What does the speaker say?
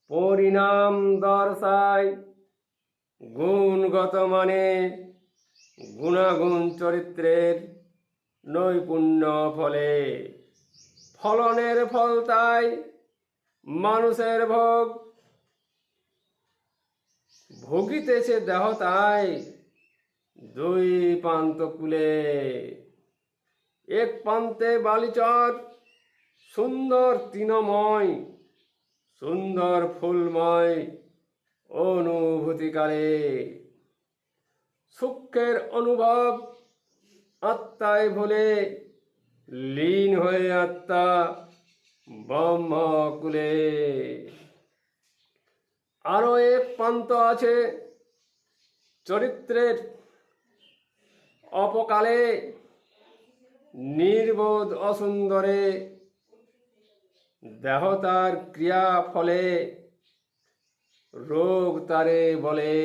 পরিণাম দর্শায় গুণগত মানে গুণাগুণ চরিত্রের নৈপুণ্য ফলে ফলনের ফল তাই মানুষের ভোগ ভোগিতেছে দেহ তাই দুই প্রান্ত কূলে এক প্রান্তে বালিচর সুন্দর তৃণময় সুন্দর ফুলময় অনুভূতিকালে সুখের অনুভব আত্মায় ভুলে লীন হয়ে আত্মা ব্রহ্মকুলে আরো এক প্রান্ত আছে চরিত্রের অপকালে নির্বোধ অসুন্দরে দেহ তার ক্রিয়া ফলে রোগ তারে বলে।